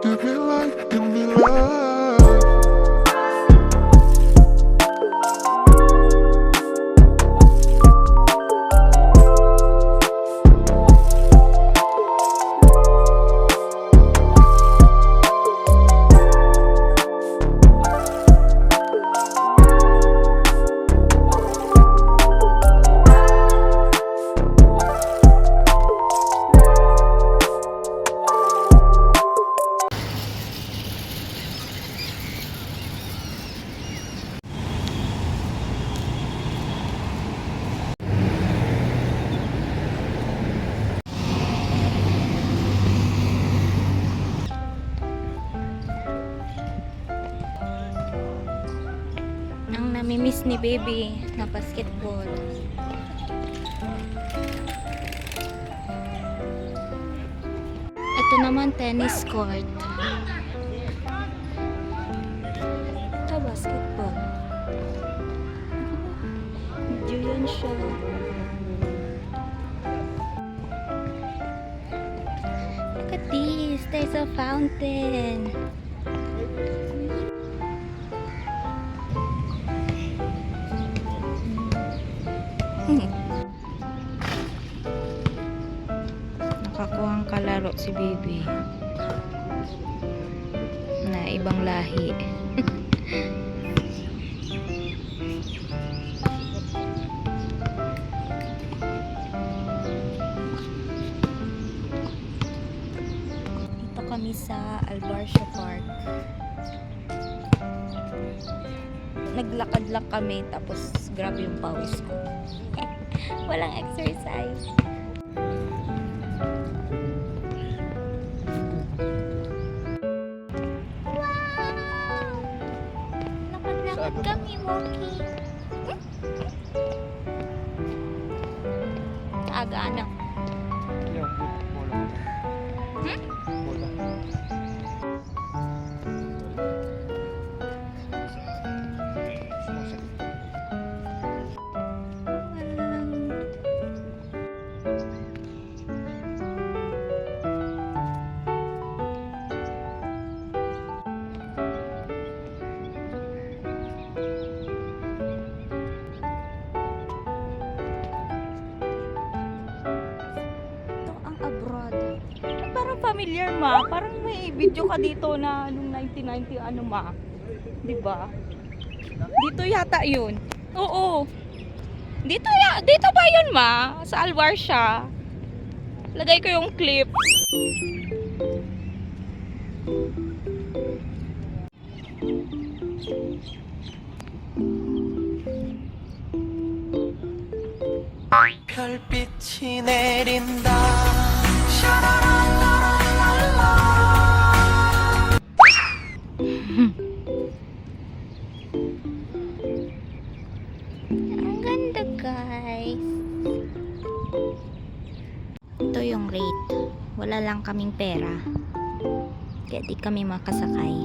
Give me life, give me love. Ang namimiss ni baby na basketball. Ito naman tennis court. Ito basketball. Medyo yan siya. Look at this. There's a fountain. Nakakuhang kalaro si baby na ibang lahi. Dito kami sa Albarcia Park. Naglakad lang kami tapos grabe yung pawis ko. Walang exercise. Wow! Lakad-lakad kami, walking. Aga na. Familiar ma, parang may video ka dito na nung 1990 ano ma, 'di ba? Dito yata 'yun. Oo. Dito ba 'yun ma? Sa Albarcia. Lagay ko yung clip. 별빛이 내린다. Ang ganda guys. Ito yung rate. Wala lang kaming pera. Kaya di kami makasakay.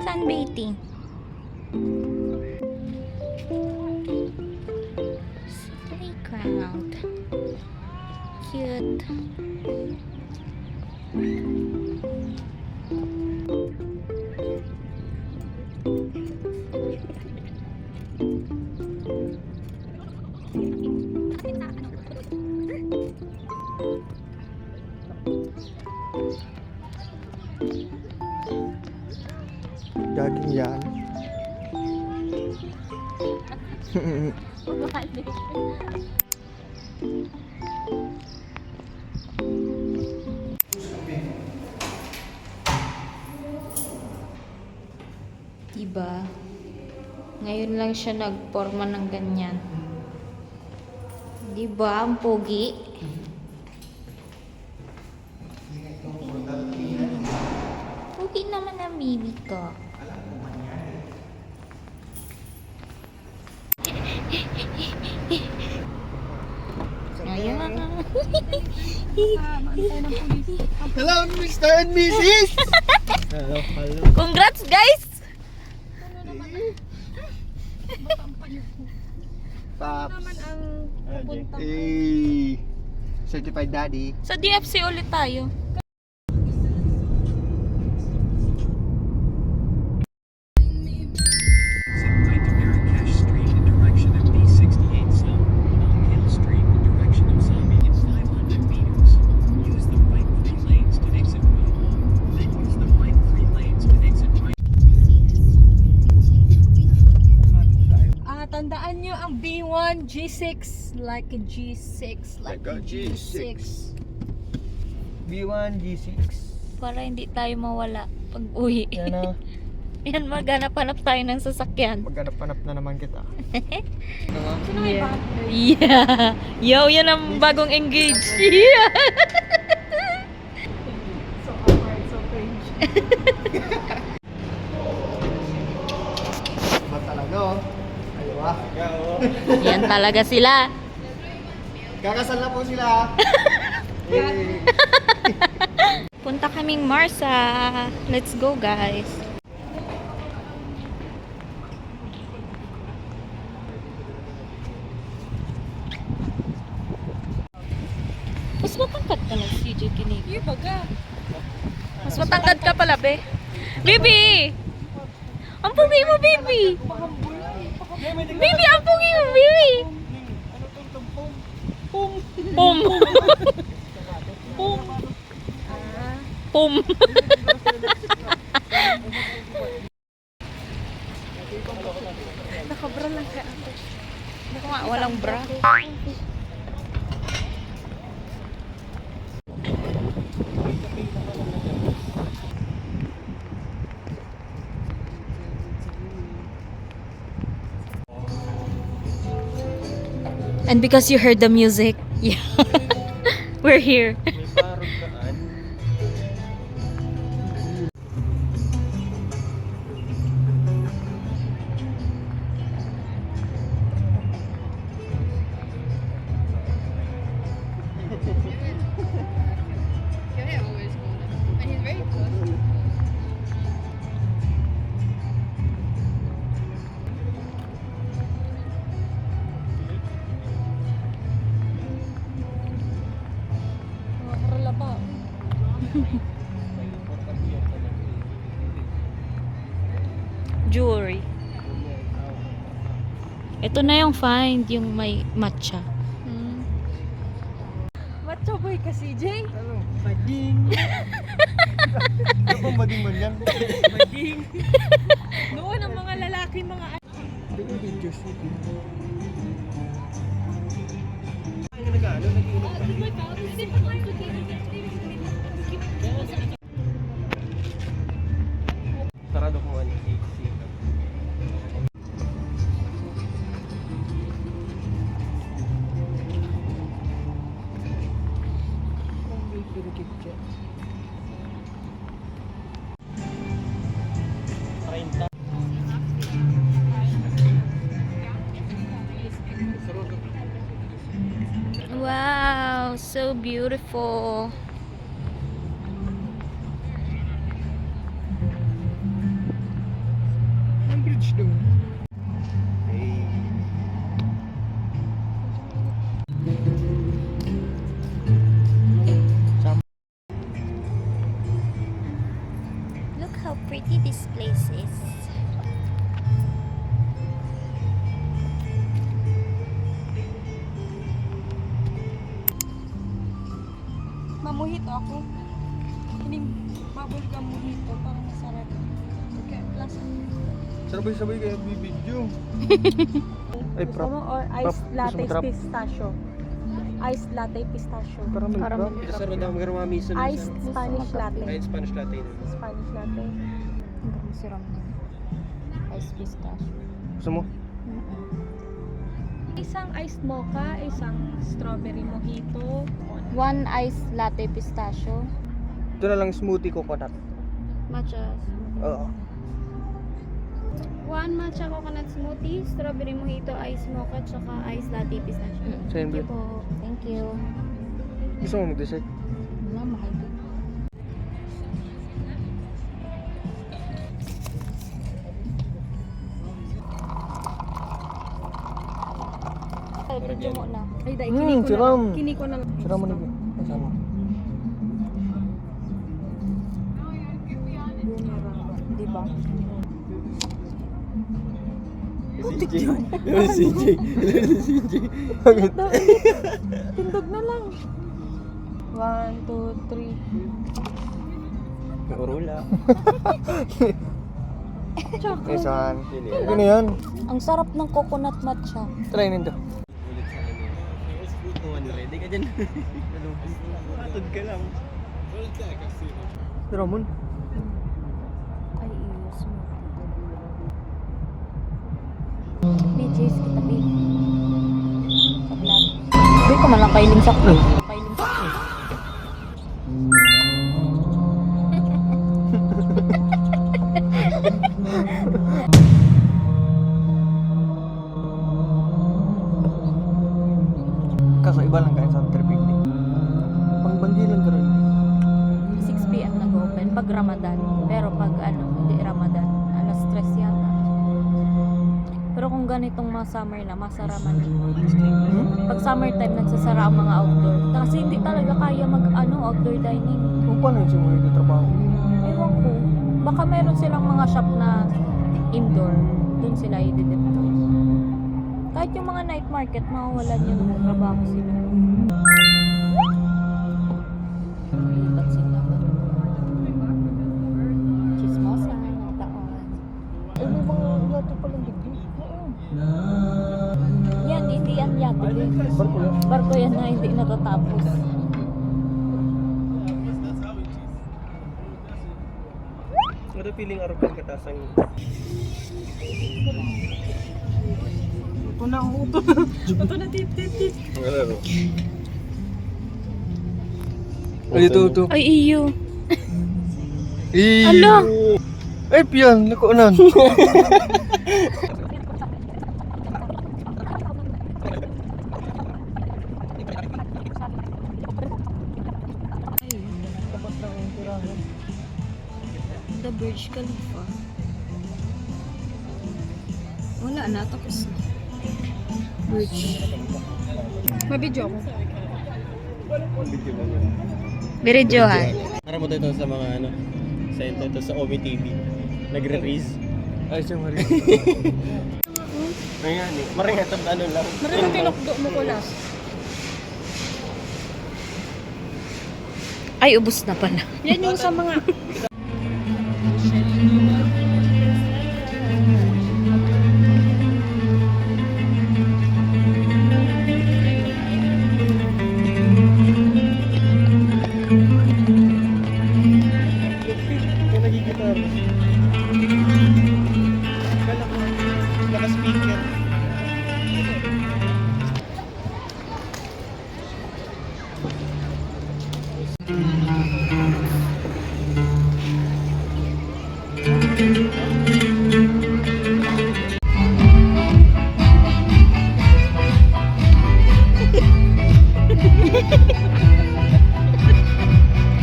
Sunbathing. Playground. Cute. Gaging yan. Diba? Ngayon lang siya nagporma ng ganyan. Diba? Ang pogi. Pogi naman ang baby ko. Ayan. Hello, Mr. and Mrs. Hello. Congrats guys! Paps. naman ang pupunta. Certified daddy. Sa DFC ulit tayo. Right to Marrakesh Street in direction of B68 South, Mount Hill Street in direction of Zombie in 500 meters. Use the right 3 lanes to exit right. Then use the right 3 lanes to exit right. Tandaan nyo ang B1, G6, like a G6, Like a G6. B1, G6. Para hindi tayo mawala pag uwi. Yan na. Yan, maghanap-hanap tayo ng sasakyan. Maghanap-hanap na naman kita. Yeah. Yeah. Yo, yan ang bagong engage. Yeah. So awkward, so cringe. Ba talaga oh. Ayaw Yan talaga sila. Kakasal na po sila. Yay. Punta kaming Marsa. Let's go, guys. Mas matangkad ka na si CJ Kinig. Mas matangkad ka pala, be. Baby! Ang pugi mo, baby! Baby, ang pugi mo, baby! Pum! Pum! Pum! Nakabra lang kaya ako. Baka nga, walang bra. And because you heard the music, yeah, we're here. Jewelry. Ito na yung find, yung may matcha. Matcha boy ka, CJ? Ano? Bading. Ano bang bading man yan? Bading. Noon ang mga lalaki, mga Hindi ko video shoot. Sarado ko ano, wow, so beautiful. ang bridge dun. Hey. Look how pretty this place is. Mamuhito ako. Kining bubble gum mojito, parang masarap. Okay, plus. Sabay-sabay kayo video. Ay, Gusto mo or iced Prop, latte gusto mo trap? pistachio? Iced latte pistachio. Caramel Caramel crab. crab. Sarap daw magkaroon miso na Iced Spanish latte. Kahit Spanish latte. Spanish latte. Ang siram na. Iced pistachio. Gusto mo? Isang iced mocha, isang strawberry mojito. One iced latte pistachio. Ito na lang smoothie coconut. Matcha. Oo. One matcha coconut smoothie, strawberry mojito, iced mocha, tsaka iced latte pistachio. Same Thank you bit. po. Thank you. Gusto mo mag-dessert? Wala, mahal din. Dahil kini ko na siram. lang. Kini ko na lang. Sira mo nito. Kasama. Di ba? Tindog na lang. 1, 2, 3. Urula. Tsaka, Isan. Ano yan? ang sarap ng coconut matcha. Try nito. Ready ka dyan. Atod ka lang. Si Ramon. Ay, iyos mo. BJ's kita, babe. Paglag. Babe, ka man lang kailing sa ko. Kailing sa ko. Kaso iba lang kain sa tripig. Pangbandilan ka rin. 6 p.m. nag-open pag Ramadan. Pero pag ano, hindi Ramadan, alas 3 yata. Pero kung ganitong mga summer na, masaraman eh. Pag summertime, nagsasara ang mga outdoor. Kasi hindi talaga kaya outdoor dining. Kung paano yung simuloy na trabaho? Ewan ko. Baka meron silang mga shop na indoor. Doon sila i-deploy. Kahit yung mga night market, mawawalan yung trabaho sila. Lipat sila ba? Chismosa, nataon. Ay, may mga yato palang digdi. Yan, hindi yan yata. Barko yan. Barko yan na hindi natatapos. Ano feeling arugan ka tasang? Ito na ang uto. Ito na tit. Ano? Ay, ito. Ay, iyo. Ala! Ay, piyan. Nakuunan. The Burj Khalifa. Wala na, tapos na. Burj. Mabidyo ako. Biridyohan. Para mo dito sa mga ano, sa ito sa OMI TV. Nagre-raise. Ay, siya Maria. Ayan eh. Maringatang ano lang. Maraming tinokdo mo ko last. Ay, ubos na pala. Yan yung sa mga... Yung nagigitar. Kala ko, naka-speaker.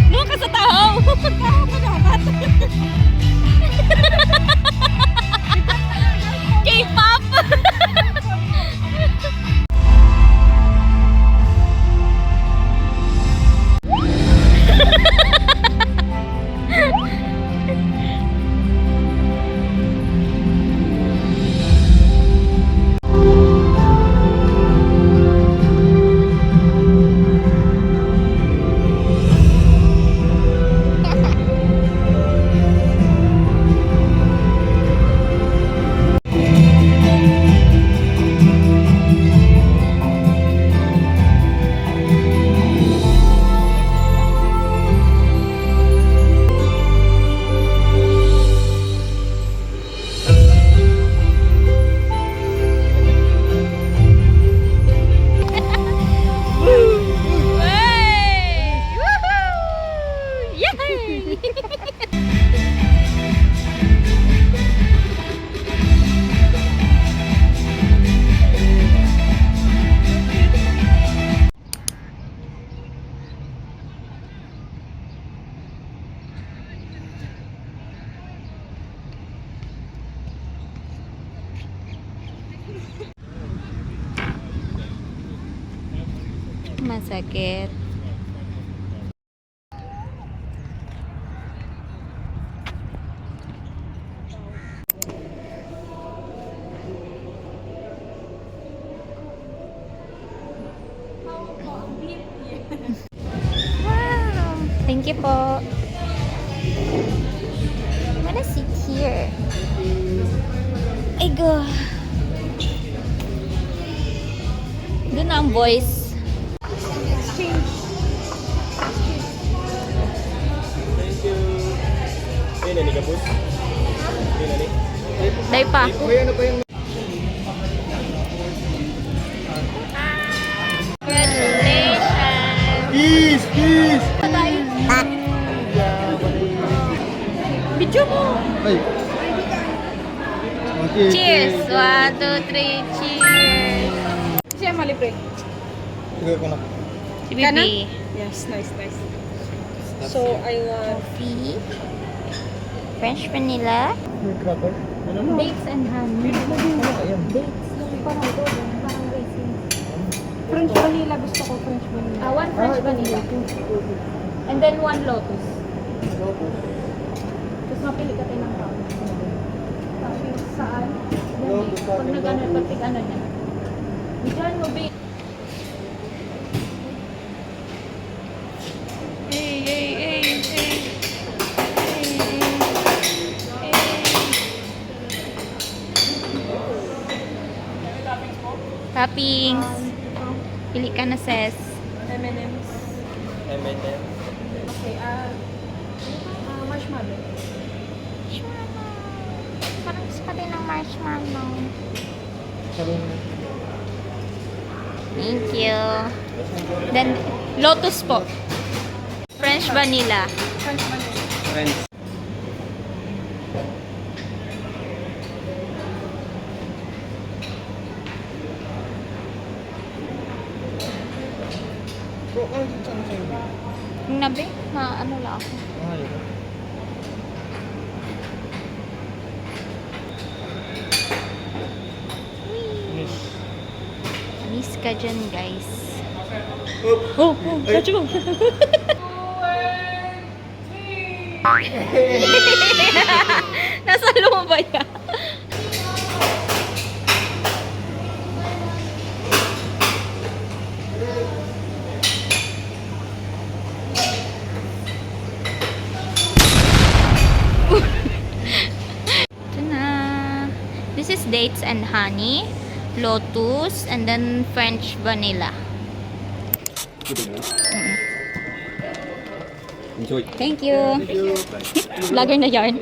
Doon ka sa tao! Tao ka dapat! K-pop! Masakit. Wow! Thank you po. I wanna sit here. Ay go. Doon na ang voice. Thank you. Ayun na ni Gabus. Ayun na ni. Day pa. Uy, ano pa yung... Congratulations! Peace! Peace! Video mo! Ay! Okay, Cheers! 1, 2, 3, cheers! Siya malibre. Siguro ko na. Si Bibi. Yes, nice. So, I want Coffee. French vanilla. May cracker? Ano na? Dates and honey. Ayan. Dates. Yung parang ito. Parang raisin. French vanilla. Gusto ko French vanilla. One French vanilla. And then 1 lotus. Tapos mapili ka tayo ng toppings. Toppings saan? Lotus, Pag nag-ano, pag tig-ano niya. Diyan mo, babe. Toppings. Pili ka na, sis. M&M's. M&M. Okay, marshmallow. Parang gusto ka din ng marshmallow. Thank you. Then, lotus po. French vanilla. French vanilla. Friends. So, ano dito ano sa'yo? Yung nabi, ano lang ako. Ah, yun. Yes. Miss ka dyan, guys. Oh! Catch mo. Nasa luma ba yan? Ito na. This is dates and honey, lotus, and then French vanilla. Enjoy. Thank you. Vlogger na yarn.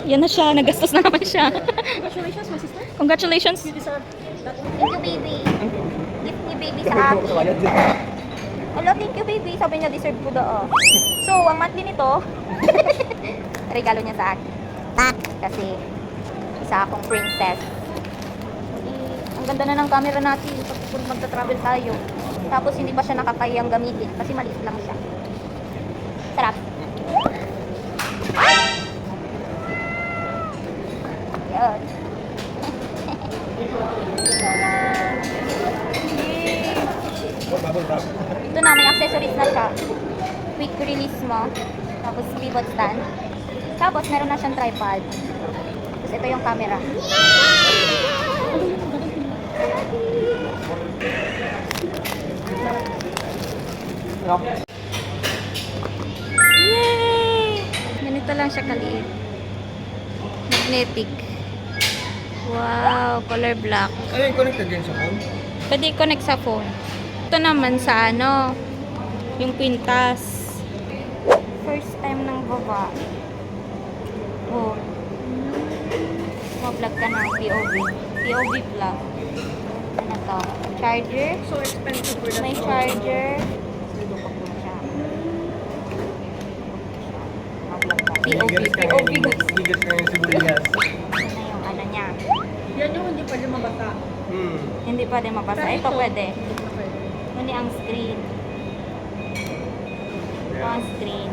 Yan na siya. Nagastos na naman siya. Congratulations, my sister. Congratulations. You deserve that one. Thank you, baby. Gift ni baby sa akin. Hello, thank you, baby. Sabi niya, deserve ko daw. So, ang monthly nito, regalo niya sa akin. Kasi, isa akong princess. Ang ganda na ng camera natin kung magta-travel tayo. Tapos, hindi pa siya nakakayang gamitin kasi maliit lang siya. Sarap. Yun. Ito na, may accessories na siya. Quick release mo. Tapos pivot stand. Tapos meron na siyang tripod. Tapos ito yung camera. Yay! Ganito lang siya kaliit. Magnetic. Wow, color black. Ano yung connected yan sa phone? Pwede i-connect sa phone. Ito naman sa ano, yung kwintas. First time ng baba. Oh. Mag-vlog ka na, POV. POV vlog. Ano to? Charger. So expensive for that. May charger. Siya. Mag-vlog ka. POV. POV guys. Bigas ka yung sibuyas. Ano na yung ano niya. Yan yung hindi pwede mabata. Hindi pwede mabasa. Pero Ito pwede. Okay. Kundi ang screen. Ito ang screen.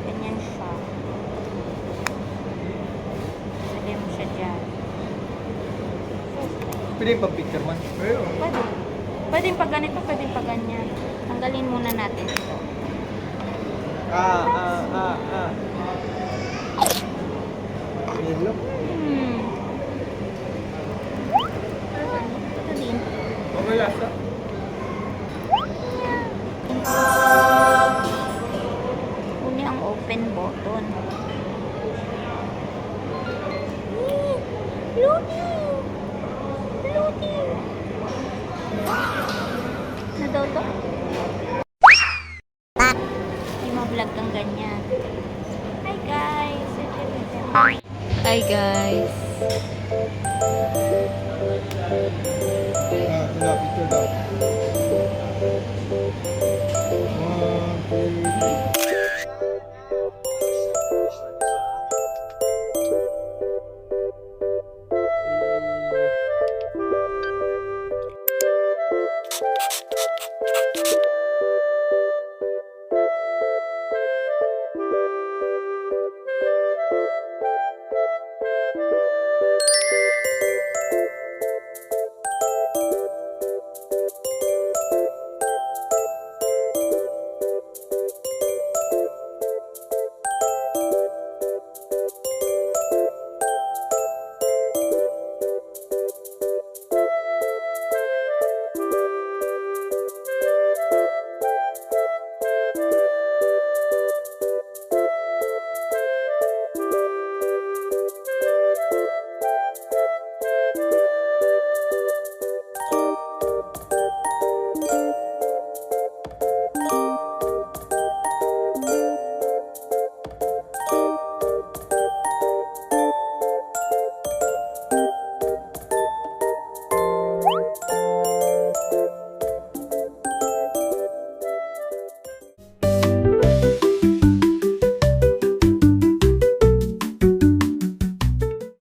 Ganyan siya. Sabi mo siya dyan. Pwede yung pag-picture man. Pwede. Pwedeng pa ganito, pwedeng pa ganyan. Tanggalin muna natin ito. Hello. Ito din. Okay, lasa. Uni ang open button. Loading! Loading! Na daw to? Hindi ma-vlog kang ganyan. Hi guys! Hi guys!